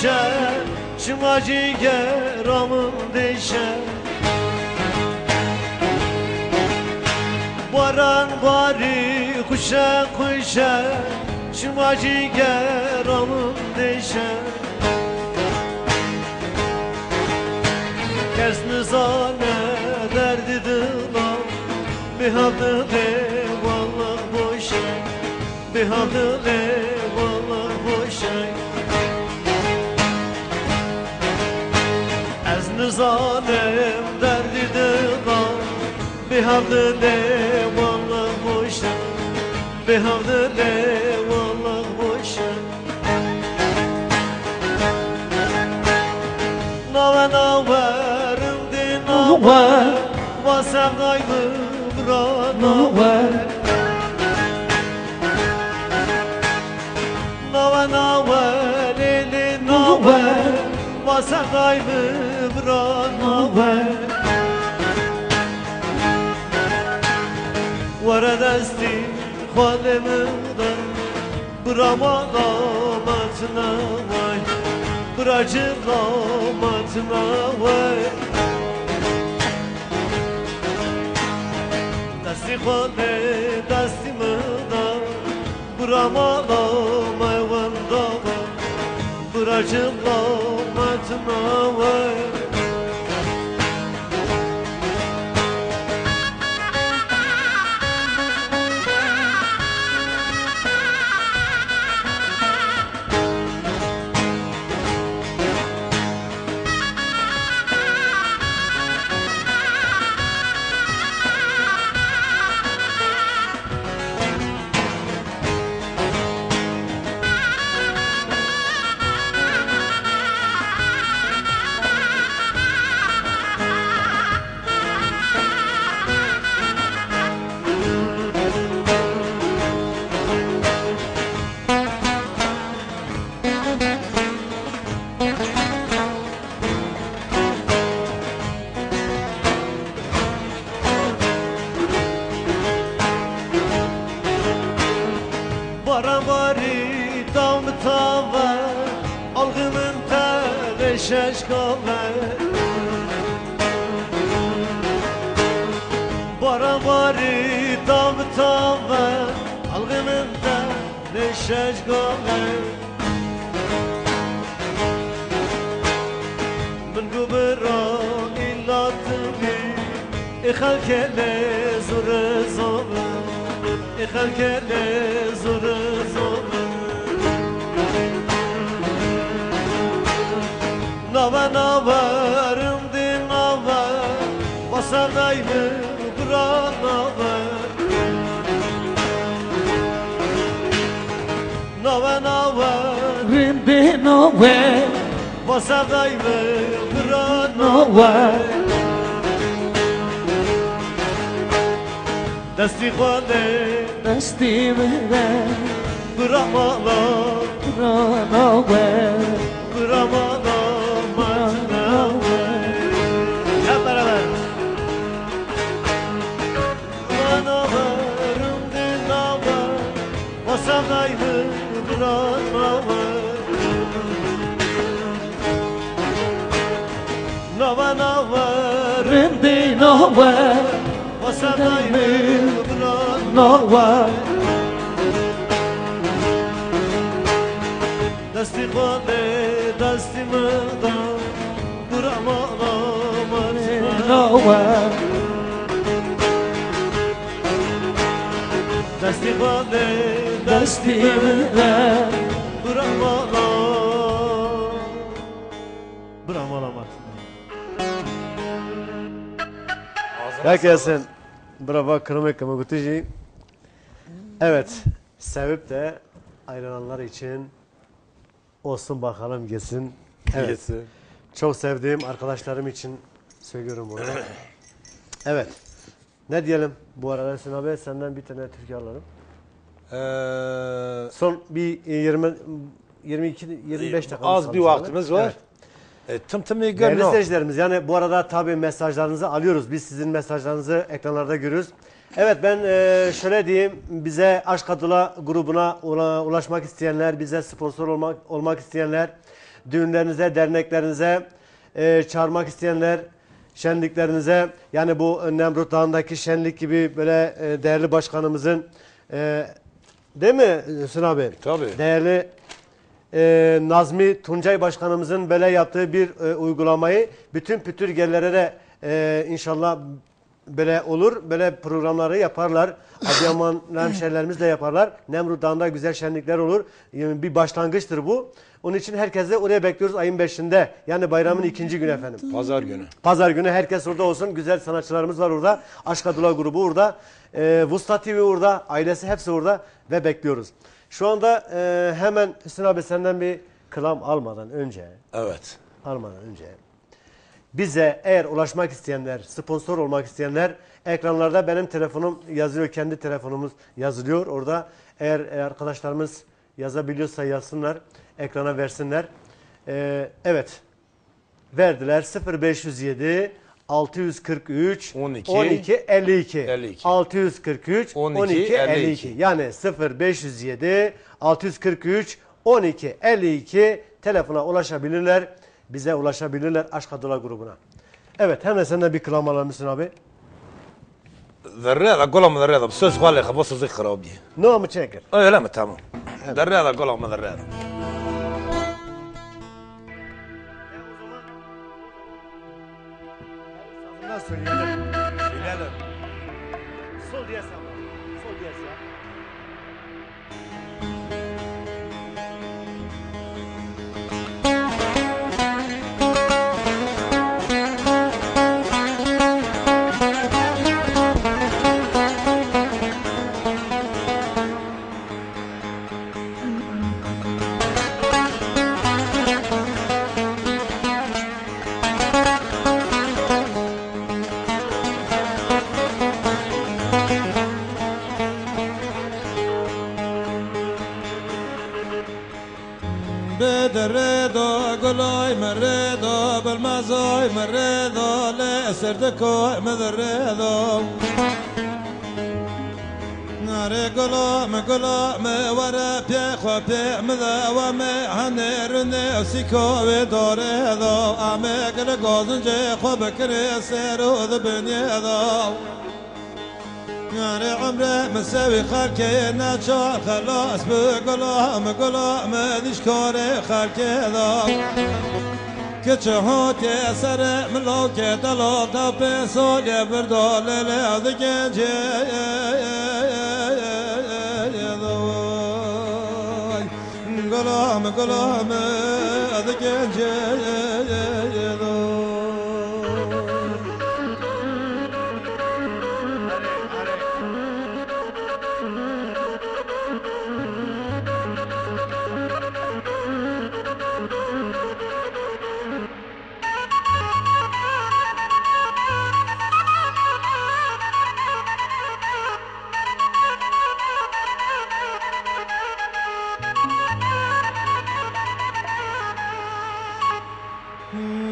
خوشه شما جیگرامم دیشه باران باری خوشه خوشه شما جیگرامم دیشه کس نزانه درdi dilan bir havlı eyvallah boşa bir havlı eyvallah boşa az nizanem derdi dilan bir havlı eyvallah boşa bir havlı eyvallah boşa nave naverim din nave vasem gaybım nave nave nave lili nave vasem gaybım nave vere desti halimden bıramalamatına vay bıracılamatına vay desti hale desti mıda bıramalamayvanda vay bıracılamatına vay Baravari tam tava algımın tereşeş kave Baravari tam tava algımın tereşeş kave من gubra illa tabi ikhalkele zor zor ikhalkele zor zor nava navarim din nava vasadayım bura nava nava navarim din nava vasadayım bura nava desti khale desti vere bıramala bıramala bıramala matnawe hep beraber navarim din nava vasadayım bura nava nava navarim din nava vasadayım nava desti khale desti mıda bıramala matnawe desti khale desti mıda bıramala bıramala matnawe herkesin bravo kırmak kamagutuji. Evet, sevip de ayrılanlar için olsun bakalım gelsin. Evet. Gelsin. Çok sevdiğim arkadaşlarım için söylüyorum bunu. Evet. Ne diyelim bu arada Sinan abi senden bir tane türkü alalım. Son bir 22-25 dakika. Az bir vaktimiz var. Evet. Değerli Değerli seyircilerimiz yani bu arada tabii mesajlarınızı alıyoruz. Biz sizin mesajlarınızı ekranlarda görüyoruz. Evet ben şöyle diyeyim bize Aşk Adula grubuna ulaşmak isteyenler, bize sponsor olmak isteyenler düğünlerinize, derneklerinize çağırmak isteyenler, şenliklerinize, yani bu Nemrut Dağı'ndaki şenlik gibi böyle değerli başkanımızın değil mi Hüsnü abi? Tabii. Değerli Nazmi Tuncay Başkanımızın böyle yaptığı bir uygulamayı bütün pütürgelere de inşallah böyle olur. Böyle programları yaparlar. Adıyaman hemşehrilerimiz de yaparlar. Nemrut Dağı'nda güzel şenlikler olur. Yani bir başlangıçtır bu. Onun için herkese oraya bekliyoruz ayın 5'inde. Yani bayramın 2. günü efendim. Pazar günü. Pazar günü herkes orada olsun. Güzel sanatçılarımız var orada. Aşk Adula grubu orada. Vusta TV orada. Ailesi hepsi orada. Ve bekliyoruz. Şu anda hemen Hüsnü abi senden bir kılam almadan önce. Evet. Bize eğer ulaşmak isteyenler, sponsor olmak isteyenler, ekranlarda benim telefonum yazıyor. Kendi telefonumuz yazılıyor orada. Eğer arkadaşlarımız yazabiliyorsa yazsınlar. Ekrana versinler. Evet. Verdiler. 0507 643 12 52 643 12 52 yani 0507 643 12 52 telefona ulaşabilirler. Bize ulaşabilirler Aşk Adula grubuna. Evet, hemen senden bir kılam alır mısın abi? ذريضة قولهم ذريضة بس سؤال خبص زي خرابي. No mu çekir? اي لا تمام. ذريضة قولهم ذريضة. Nasıl söyleyelim? Sol diye sağ. Sol diye sağ. بدردا قلاي مردا بالمزاي مردا لا سردكو مدردا ناري قلام ورا بيخو بيمدا وما هنرني سيكو ودوردا امي قل قوزن جي خو بكري سيرو ذبنيدا يعني عمره مساوي خالكي ناتشار خلاص بقلام ديش كوري خالكي ذا كتشهوتي سر ملوكي دلو دابي سولي بردول لذكي جي قلام ذكي جي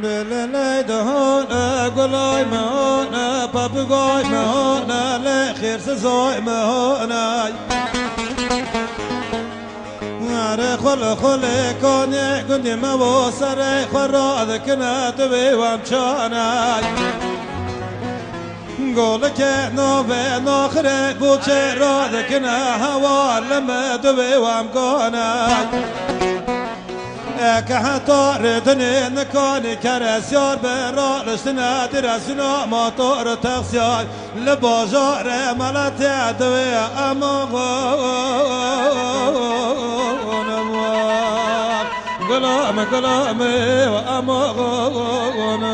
بلالي دهونا قلاي مهونا بابقاي مهونا لخير سزاي مهونا ناري خلي كوني قندي ما بوصري خرا ذكنا تبي وامشانا قولك نوفي نوخري بوشي را ذكنا هوا لما تبي وامكونا كحتار دني نكاني كرسيار برا لشتنا درسنا موتور تخسيار لباجار ملت عدوي أمغون قلام وأمغون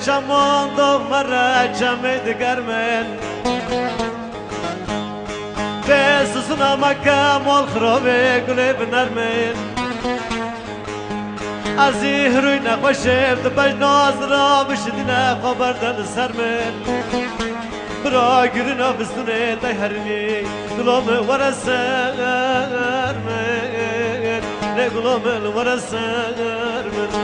چمان دو مرا چمد گرمن به سوسنا مکه مال خرابه گله بنرمن ازی روی نخوشم تو بج ناز را بشدینه خبردن سرمن bra gülün abisine dayharni Gulomı var esermen Ne gulomı var esermen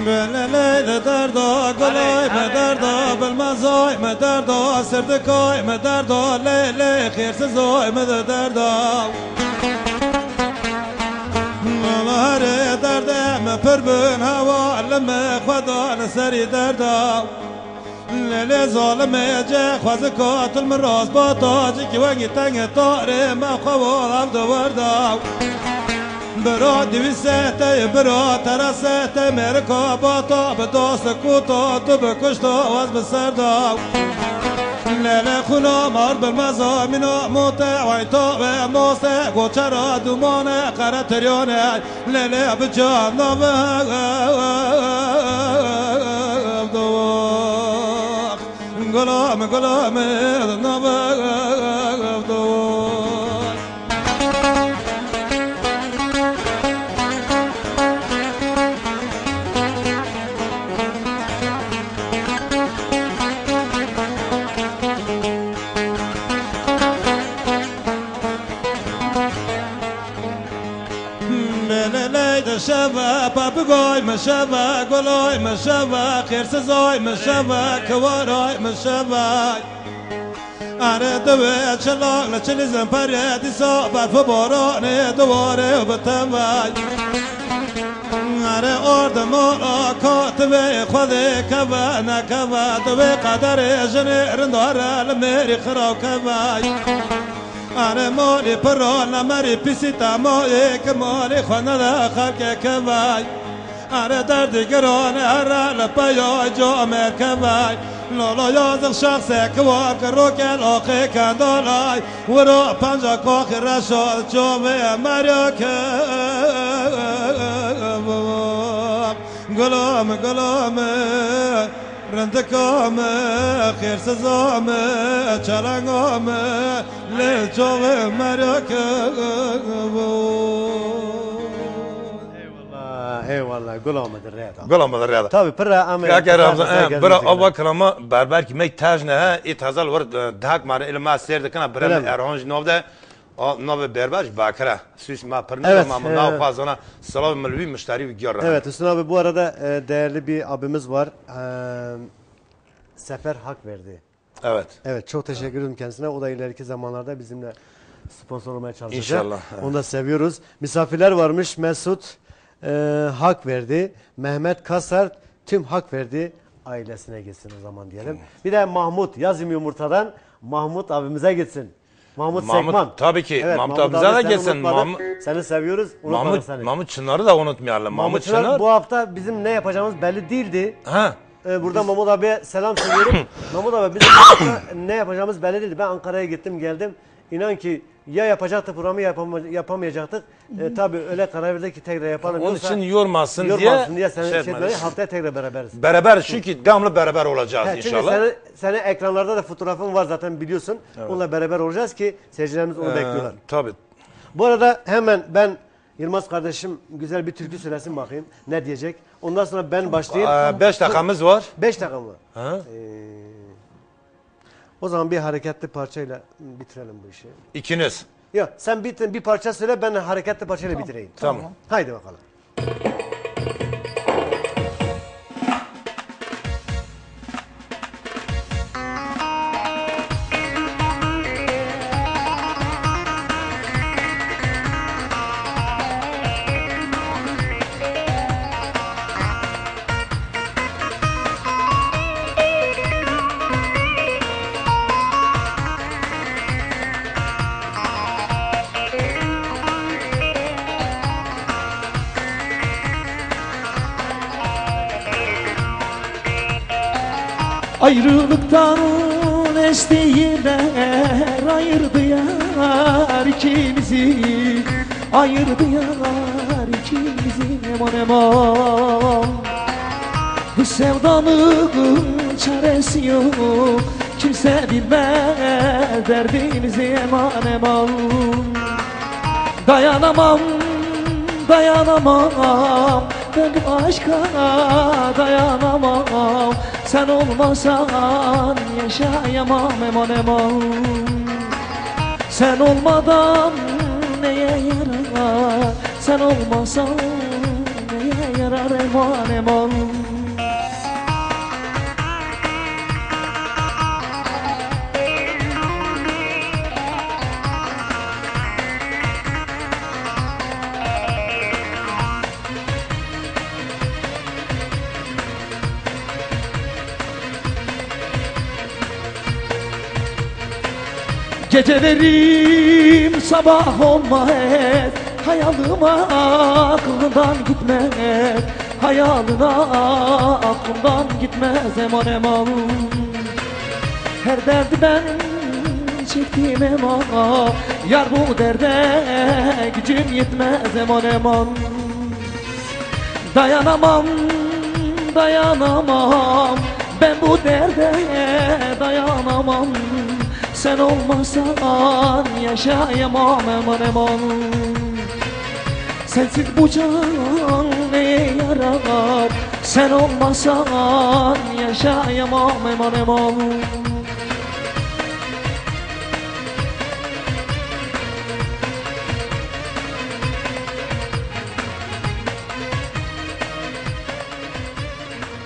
Belele derda golay derda bilmezay derda serdikay derda lele khirsiz oy derda Malare derda me perbün hava leme khada seri derda lele zalime ce khaz katil miras bataji ki wangi tange tare ma khawa abd warda برا دویسته برا ترسته مرکاباتا به داست کوتا تو بکشتا واز بسردا لیله خونا مار بالمزامنا موته ویتا و موسه گوچرا دومانه قره تریانه لیله بجام نامه دوخ گلام گلام نامه دوخ مشوا بابگای مشوا گلای مشوا خیرسزای مشوا کوارای مشوا اره دوه چلاق لچلی زنپره دیسا برف بارانه دواره و بتوای اره آرد مارا کاتبه خوده کوا نکوا دوه قدر جنه رنداره لمری خراو کوای اره مالی پران نمری پیسی تمایی که مالی خانه ده خلق کوای اره دردگرانه اره لپیای جامر کوای لالا یازق شخصه کوار که روکل آخی کندالای ورا پنجا کاخی رشاد جامعه مریا که گلام گلامه رندکامه خیرسزامه چلنگامه لیل چوه مریا که Eyvallah gulamedir reyda. Gulamadı reyda. Tabii pırra ama Eğer Ramazan bira avva krama berber ki mek tajne ha it hazal var dak mar ilma serdi kana bira erhanj novda nove berber bakra süs ma pırnı ma nav fazana salam melvi müşteri giyar. Evet Hüsnü abi bu arada değerli bir abimiz var. Sefer hak verdi. Evet. Evet çok teşekkür ederim kendisine. O da ileriki zamanlarda bizimle sponsor olmaya çalışacak. İnşallah. Evet. Onu da seviyoruz. Misafirler varmış. Mesut hak verdi. Mehmet Kasar tüm hak verdi. Ailesine gitsin o zaman diyelim. Bir de Mahmut Yazım Yumurta'dan Mahmut abimize gitsin. Mahmut Sekman. Tabii ki. Evet, Mahmut abimize de gitsin. Seni seviyoruz. Mahmut Çınar'ı da unutmayalım. Mahmut Çınar. Bu hafta bizim ne yapacağımız belli değildi. Ha. Buradan Mahmut abiye selam söylüyorum. Mahmut abi bizim bu hafta ne yapacağımız belli değildi. Ben Ankara'ya gittim geldim. İnan ki ya yapacaktık programı yapamayacaktık. Tabii öyle karar verdik ki tekrar yapalım. Onun için yormasın diye seni haftaya tekrar beraberiz. Beraber çünkü devamlı beraber olacağız inşallah. Çünkü senin ekranlarda da fotoğrafın var zaten biliyorsun. Evet. Onunla beraber olacağız ki seyircilerimiz onu bekliyorlar. Tabii. Bu arada hemen ben Yılmaz kardeşim güzel bir türkü söylesin bakayım ne diyecek. Ondan sonra ben başlayayım. 5 dakikamız var. 5 dakika mı? Ha? O zaman bir hareketli parçayla bitirelim bu işi. İkiniz. Yok sen bir parça söyle ben hareketli parçayla bitireyim. Tamam. Haydi bakalım. Ayrılıktan estiğiler ayırdı yar ikimizi, ayırdı yar ikimizi eman eman. Bu sevdanın çaresi yok, kimse bilmez derdimizi eman eman. Dayanamam, dayanamam, ben aşka dayanamam. Sen olmasan yaşayamam eman eman. Sen olmadan neye yarar? Sen olmasan neye yarar eman eman. Gecelerim sabah olmaz, hayalime aklımdan gitmez, hayalına aklımdan gitmez eman eman. Her derdi ben çektim eman, yar bu derde gücüm yetmez eman eman. Dayanamam, dayanamam, ben bu derde dayanamam. Sen olmasan yaşayamam eman eman. Sensiz bu can neye yarar? Sen olmasan yaşayamam eman eman.